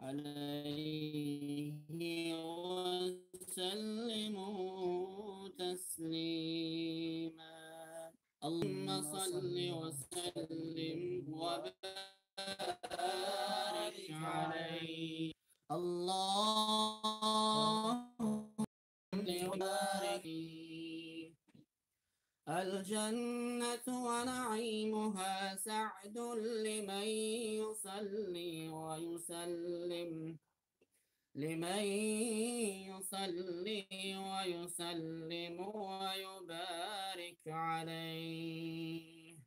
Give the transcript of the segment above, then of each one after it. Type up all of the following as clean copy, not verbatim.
عليه وسلموا تسليما. اللهم صل وسلم وبارك عليه. اللهم وبارك. الجنة ونعيمها سعد لمن يصلي ويسلم، لمن يصلي ويسلم ويبارك عليه.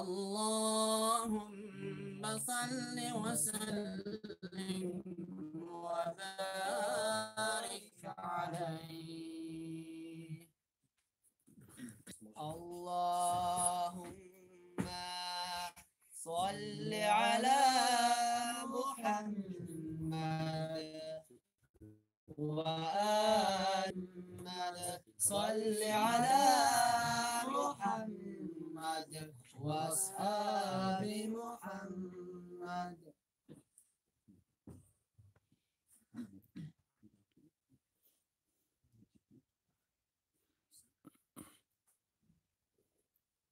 اللهم صل وسلم وبارك عليه. اللهم صل على محمد وآل محمد، صل على محمد وأصحاب محمد.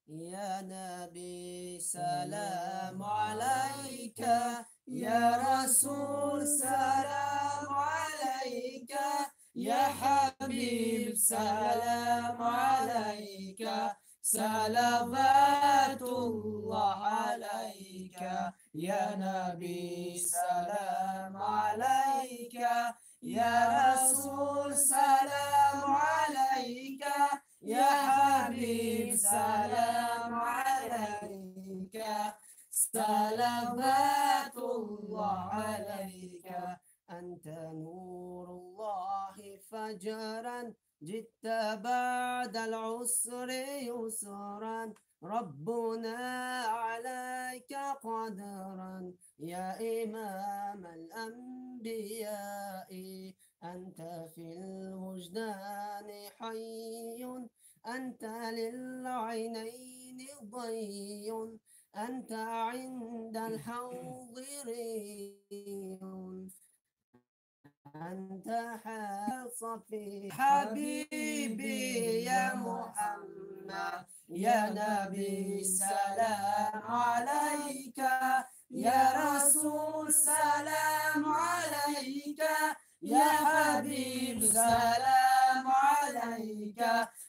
يا نبي سلام عليك، يا رسول سلام عليك، يا حبيب سلام عليك، صلوات الله عليك. يا نبي سلام عليك، يا رسول سلام عليك، يا حبيب سلام عليك، صلوات الله عليك. أنت نور الله فجرا، جئت بعد العسر يسرا، ربنا عليك قدرا. يا إمام الأنبياء أنت في الوجدان حي، أنت للعينين ضي، أنت عند الحاضرين، أنت صفي حبيبي يا محمد. يا نبي سلام عليك، يا رسول سلام عليك، يا حبيب سلام عليك،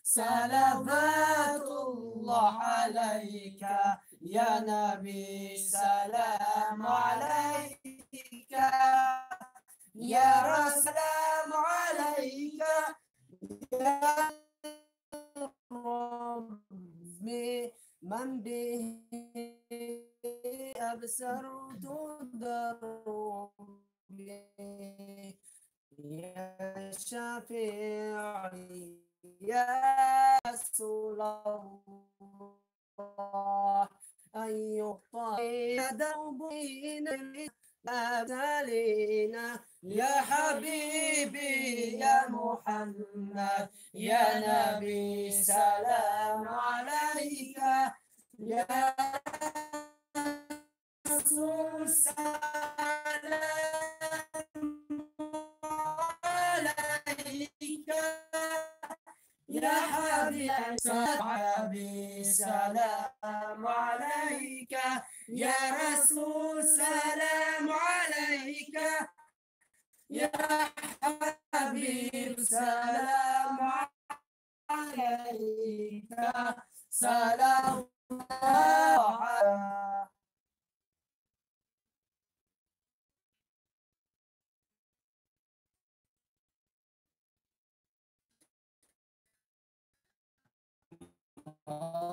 صلوات الله عليك. يا نبي سلام عليك، يا سلام عليك، يا ربي من به أبصرت دربي، يا شفيعي يا رسول الله. أيها دربين أبتلينا، يا حبيبي يا محمد. يا نبي سلام عليك، يا رسول سلام عليك، يا حبيبي سلام عليك، يا رسول سلام عليك، يا حبيب سلام عليك، سلام الله.